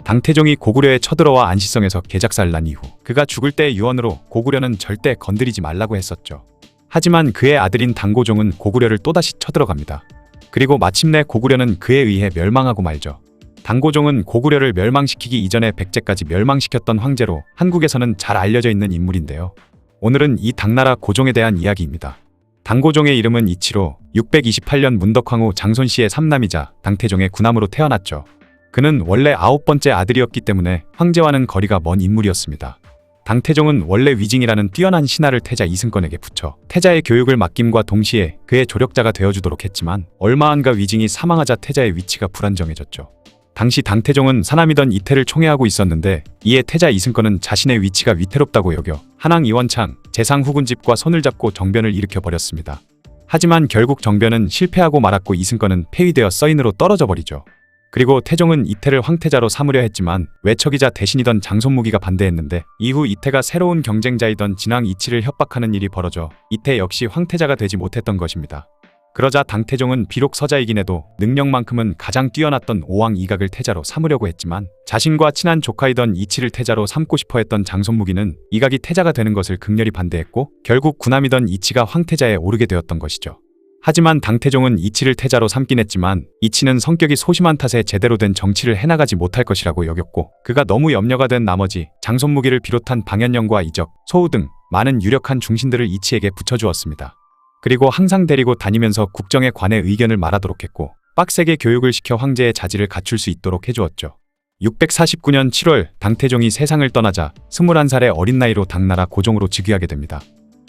당태종이 고구려에 쳐들어와 안시성에서 개작살 난 이후 그가 죽을 때의 유언으로 고구려는 절대 건드리지 말라고 했었죠. 하지만 그의 아들인 당고종은 고구려를 또다시 쳐들어갑니다. 그리고 마침내 고구려는 그에 의해 멸망하고 말죠. 당고종은 고구려를 멸망시키기 이전에 백제까지 멸망시켰던 황제로 한국에서는 잘 알려져 있는 인물인데요. 오늘은 이 당나라 고종에 대한 이야기입니다. 당고종의 이름은 이치로 628년 문덕황후 장손씨의 삼남이자 당태종의 군함으로 태어났죠. 그는 원래 9번째 아들이었기 때문에 황제와는 거리가 먼 인물이었습니다. 당태종은 원래 위징이라는 뛰어난 신하를 태자 이승건에게 붙여 태자의 교육을 맡김과 동시에 그의 조력자가 되어주도록 했지만 얼마 안가 위징이 사망하자 태자의 위치가 불안정해졌죠. 당시 당태종은 사남이던 이태를 총애하고 있었는데 이에 태자 이승건은 자신의 위치가 위태롭다고 여겨 한왕 이원창, 재상 후군집과 손을 잡고 정변을 일으켜버렸습니다. 하지만 결국 정변은 실패하고 말았고 이승건은 폐위되어 서인으로 떨어져 버리죠. 그리고 태종은 이태를 황태자로 삼으려 했지만 외척이자 대신이던 장손무기가 반대했는데 이후 이태가 새로운 경쟁자이던 진왕 이치를 협박하는 일이 벌어져 이태 역시 황태자가 되지 못했던 것입니다. 그러자 당태종은 비록 서자이긴 해도 능력만큼은 가장 뛰어났던 오왕 이각을 태자로 삼으려고 했지만 자신과 친한 조카이던 이치를 태자로 삼고 싶어 했던 장손무기는 이각이 태자가 되는 것을 극렬히 반대했고 결국 군함이던 이치가 황태자에 오르게 되었던 것이죠. 하지만 당태종은 이치를 태자로 삼긴 했지만 이치는 성격이 소심한 탓에 제대로 된 정치를 해나가지 못할 것이라고 여겼고 그가 너무 염려가 된 나머지 장손무기를 비롯한 방현령과 이적, 소우 등 많은 유력한 중신들을 이치에게 붙여주었습니다. 그리고 항상 데리고 다니면서 국정에 관해 의견을 말하도록 했고 빡세게 교육을 시켜 황제의 자질을 갖출 수 있도록 해주었죠. 649년 7월 당태종이 세상을 떠나자 21살의 어린 나이로 당나라 고종으로 즉위하게 됩니다.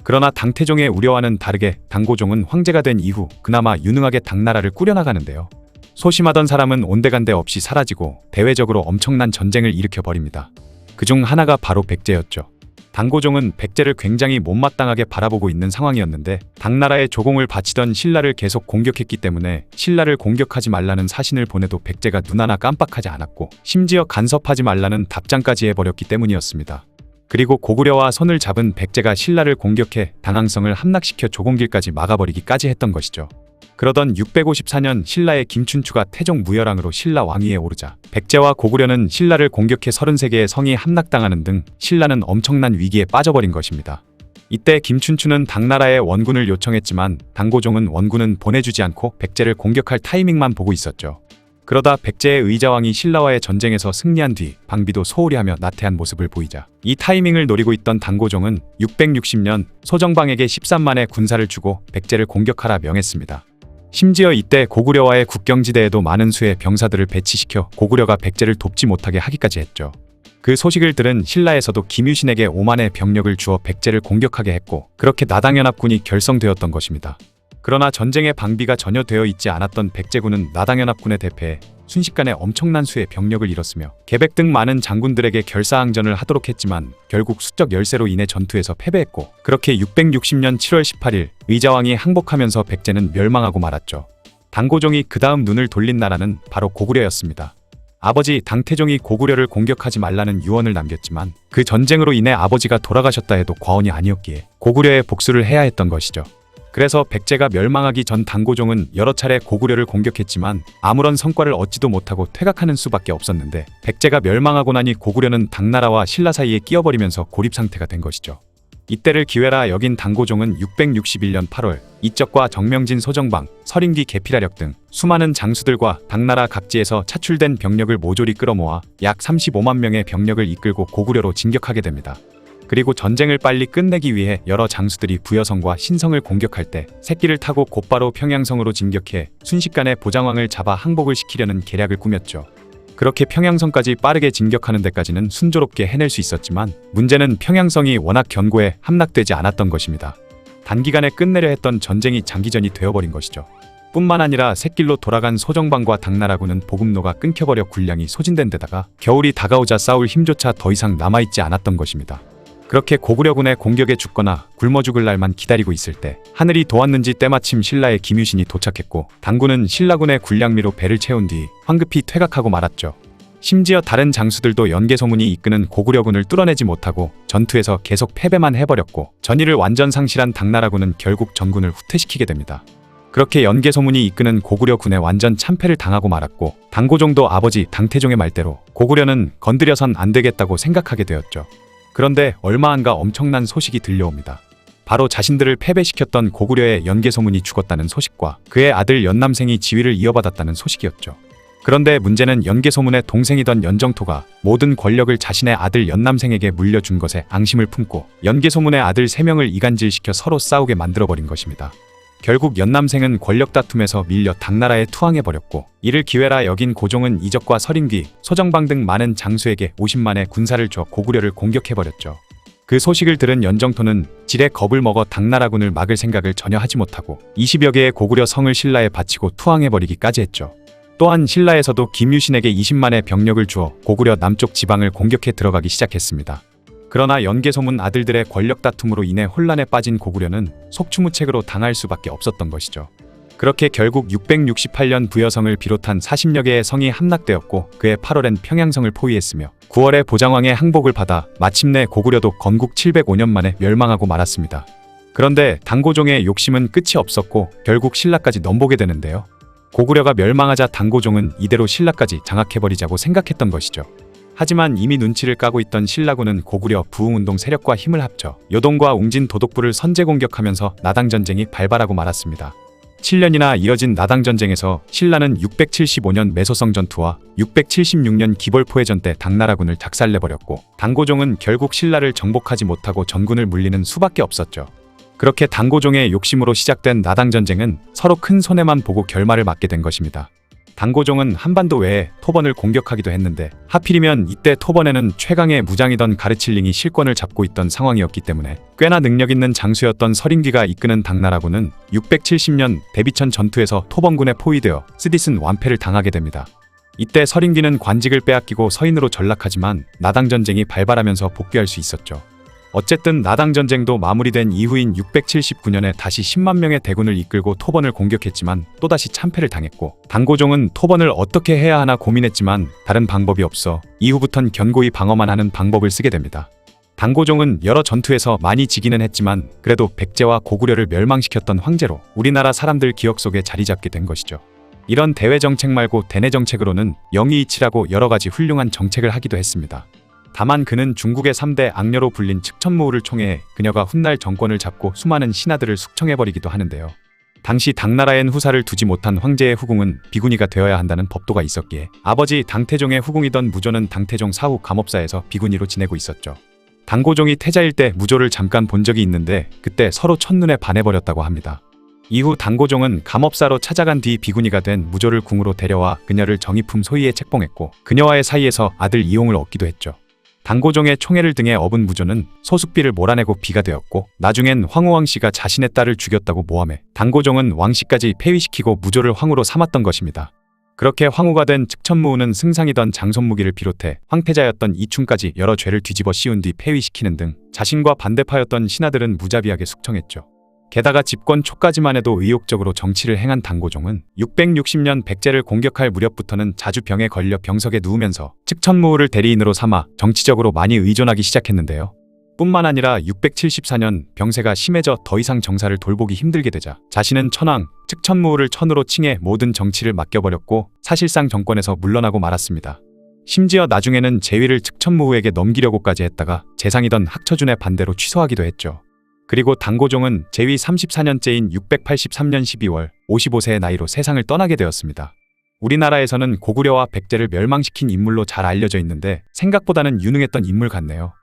그러나 당태종의 우려와는 다르게 당고종은 황제가 된 이후 그나마 유능하게 당나라를 꾸려나가는데요. 소심하던 사람은 온데간데 없이 사라지고 대외적으로 엄청난 전쟁을 일으켜버립니다. 그중 하나가 바로 백제였죠. 당고종은 백제를 굉장히 못마땅하게 바라보고 있는 상황이었는데 당나라에 조공을 바치던 신라를 계속 공격했기 때문에 신라를 공격하지 말라는 사신을 보내도 백제가 눈 하나 깜빡하지 않았고 심지어 간섭하지 말라는 답장까지 해버렸기 때문이었습니다. 그리고 고구려와 손을 잡은 백제가 신라를 공격해 당항성을 함락시켜 조공길까지 막아버리기까지 했던 것이죠. 그러던 654년 신라의 김춘추가 태종 무열왕으로 신라 왕위에 오르자 백제와 고구려는 신라를 공격해 33개의 성이 함락당하는 등 신라는 엄청난 위기에 빠져버린 것입니다. 이때 김춘추는 당나라에 원군을 요청했지만 당고종은 원군은 보내주지 않고 백제를 공격할 타이밍만 보고 있었죠. 그러다 백제의 의자왕이 신라와의 전쟁에서 승리한 뒤 방비도 소홀히 하며 나태한 모습을 보이자 이 타이밍을 노리고 있던 당고종은 660년 소정방에게 13만의 군사를 주고 백제를 공격하라 명했습니다. 심지어 이때 고구려와의 국경지대에도 많은 수의 병사들을 배치시켜 고구려가 백제를 돕지 못하게 하기까지 했죠. 그 소식을 들은 신라에서도 김유신에게 5만의 병력을 주어 백제를 공격하게 했고 그렇게 나당연합군이 결성되었던 것입니다. 그러나 전쟁에 방비가 전혀 되어 있지 않았던 백제군은 나당연합군에 대패해 순식간에 엄청난 수의 병력을 잃었으며 계백 등 많은 장군들에게 결사항전을 하도록 했지만 결국 수적 열세로 인해 전투에서 패배했고 그렇게 660년 7월 18일 의자왕이 항복하면서 백제는 멸망하고 말았죠. 당고종이 그 다음 눈을 돌린 나라는 바로 고구려였습니다. 아버지 당태종이 고구려를 공격하지 말라는 유언을 남겼지만 그 전쟁으로 인해 아버지가 돌아가셨다 해도 과언이 아니었기에 고구려에 복수를 해야 했던 것이죠. 그래서 백제가 멸망하기 전 당고종은 여러 차례 고구려를 공격했지만 아무런 성과를 얻지도 못하고 퇴각하는 수밖에 없었는데 백제가 멸망하고 나니 고구려는 당나라와 신라 사이에 끼어버리면서 고립상태가 된 것이죠. 이때를 기회라 여긴 당고종은 661년 8월 이적과 정명진 소정방, 서림기 계피라력 등 수많은 장수들과 당나라 각지에서 차출된 병력을 모조리 끌어모아 약 35만 명의 병력을 이끌고 고구려로 진격하게 됩니다. 그리고 전쟁을 빨리 끝내기 위해 여러 장수들이 부여성과 신성을 공격할 때 새끼를 타고 곧바로 평양성으로 진격해 순식간에 보장왕을 잡아 항복을 시키려는 계략을 꾸몄죠. 그렇게 평양성까지 빠르게 진격하는 데까지는 순조롭게 해낼 수 있었지만 문제는 평양성이 워낙 견고해 함락되지 않았던 것입니다. 단기간에 끝내려 했던 전쟁이 장기전이 되어버린 것이죠. 뿐만 아니라 샛길로 돌아간 소정방과 당나라군은 보급로가 끊겨버려 군량이 소진된 데다가 겨울이 다가오자 싸울 힘조차 더 이상 남아있지 않았던 것입니다. 그렇게 고구려군의 공격에 죽거나 굶어 죽을 날만 기다리고 있을 때 하늘이 도왔는지 때마침 신라의 김유신이 도착했고 당군은 신라군의 군량미로 배를 채운 뒤 황급히 퇴각하고 말았죠. 심지어 다른 장수들도 연개소문이 이끄는 고구려군을 뚫어내지 못하고 전투에서 계속 패배만 해버렸고 전의를 완전 상실한 당나라군은 결국 전군을 후퇴시키게 됩니다. 그렇게 연개소문이 이끄는 고구려 군에 완전 참패를 당하고 말았고, 당고종도 아버지 당태종의 말대로 고구려는 건드려선 안 되겠다고 생각하게 되었죠. 그런데 얼마 안가 엄청난 소식이 들려옵니다. 바로 자신들을 패배시켰던 고구려의 연개소문이 죽었다는 소식과 그의 아들 연남생이 지위를 이어받았다는 소식이었죠. 그런데 문제는 연개소문의 동생이던 연정토가 모든 권력을 자신의 아들 연남생에게 물려준 것에 앙심을 품고 연개소문의 아들 3명을 이간질시켜 서로 싸우게 만들어버린 것입니다. 결국 연남생은 권력 다툼에서 밀려 당나라에 투항해버렸고, 이를 기회라 여긴 고종은 이적과 서린귀, 소정방 등 많은 장수에게 50만의 군사를 줘 고구려를 공격해버렸죠. 그 소식을 들은 연정토는 지레 겁을 먹어 당나라군을 막을 생각을 전혀 하지 못하고 20여 개의 고구려 성을 신라에 바치고 투항해버리기까지 했죠. 또한 신라에서도 김유신에게 20만의 병력을 주어 고구려 남쪽 지방을 공격해 들어가기 시작했습니다. 그러나 연개소문 아들들의 권력 다툼으로 인해 혼란에 빠진 고구려는 속추무책으로 당할 수밖에 없었던 것이죠. 그렇게 결국 668년 부여성을 비롯한 40여 개의 성이 함락되었고, 그해 8월엔 평양성을 포위했으며 9월에 보장왕의 항복을 받아 마침내 고구려도 건국 705년 만에 멸망하고 말았습니다. 그런데 당고종의 욕심은 끝이 없었고 결국 신라까지 넘보게 되는데요. 고구려가 멸망하자 당고종은 이대로 신라까지 장악해버리자고 생각했던 것이죠. 하지만 이미 눈치를 까고 있던 신라군은 고구려 부흥운동 세력과 힘을 합쳐 요동과 웅진 도독부를 선제 공격하면서 나당전쟁이 발발하고 말았습니다. 7년이나 이어진 나당전쟁에서 신라는 675년 매소성 전투와 676년 기벌포해전 때 당나라군을 작살내버렸고, 당고종은 결국 신라를 정복하지 못하고 전군을 물리는 수밖에 없었죠. 그렇게 당고종의 욕심으로 시작된 나당전쟁은 서로 큰 손해만 보고 결말을 맞게 된 것입니다. 당고종은 한반도 외에 토번을 공격하기도 했는데, 하필이면 이때 토번에는 최강의 무장이던 가르칠링이 실권을 잡고 있던 상황이었기 때문에 꽤나 능력 있는 장수였던 서린귀가 이끄는 당나라군은 670년 대비천 전투에서 토번군에 포위되어 쓰디쓴 완패를 당하게 됩니다. 이때 서린귀는 관직을 빼앗기고 서인으로 전락하지만 나당전쟁이 발발하면서 복귀할 수 있었죠. 어쨌든 나당전쟁도 마무리된 이후인 679년에 다시 10만 명의 대군을 이끌고 토번을 공격했지만 또다시 참패를 당했고, 당고종은 토번을 어떻게 해야 하나 고민했지만 다른 방법이 없어 이후부턴 견고히 방어만 하는 방법을 쓰게 됩니다. 당고종은 여러 전투에서 많이 지기는 했지만 그래도 백제와 고구려를 멸망시켰던 황제로 우리나라 사람들 기억 속에 자리 잡게 된 것이죠. 이런 대외 정책 말고 대내 정책으로는 영의이치라고 여러 가지 훌륭한 정책을 하기도 했습니다. 다만 그는 중국의 3대 악녀로 불린 측천무후를 총애해 그녀가 훗날 정권을 잡고 수많은 신하들을 숙청해버리기도 하는데요. 당시 당나라엔 후사를 두지 못한 황제의 후궁은 비구니가 되어야 한다는 법도가 있었기에 아버지 당태종의 후궁이던 무조는 당태종 사후 감업사에서 비구니로 지내고 있었죠. 당고종이 태자일 때 무조를 잠깐 본 적이 있는데 그때 서로 첫눈에 반해버렸다고 합니다. 이후 당고종은 감업사로 찾아간 뒤 비구니가 된 무조를 궁으로 데려와 그녀를 정의품 소희에 책봉했고, 그녀와의 사이에서 아들 이용을 얻기도 했죠. 당고종의 총애를 등에 업은 무조는 소숙비를 몰아내고 비가 되었고, 나중엔 황후 왕씨가 자신의 딸을 죽였다고 모함해 당고종은 왕씨까지 폐위시키고 무조를 황후로 삼았던 것입니다. 그렇게 황후가 된 측천무후는 승상이던 장손무기를 비롯해 황태자였던 이충까지 여러 죄를 뒤집어 씌운 뒤 폐위시키는 등 자신과 반대파였던 신하들은 무자비하게 숙청했죠. 게다가 집권 초까지만 해도 의욕적으로 정치를 행한 당고종은 660년 백제를 공격할 무렵부터는 자주 병에 걸려 병석에 누우면서 측천무후를 대리인으로 삼아 정치적으로 많이 의존하기 시작했는데요. 뿐만 아니라 674년 병세가 심해져 더 이상 정사를 돌보기 힘들게 되자 자신은 천황, 측천무후를 천으로 칭해 모든 정치를 맡겨버렸고 사실상 정권에서 물러나고 말았습니다. 심지어 나중에는 재위를 측천무후에게 넘기려고까지 했다가 재상이던 학처준의 반대로 취소하기도 했죠. 그리고 당고종은 재위 34년째인 683년 12월 55세의 나이로 세상을 떠나게 되었습니다. 우리나라에서는 고구려와 백제를 멸망시킨 인물로 잘 알려져 있는데 생각보다는 유능했던 인물 같네요.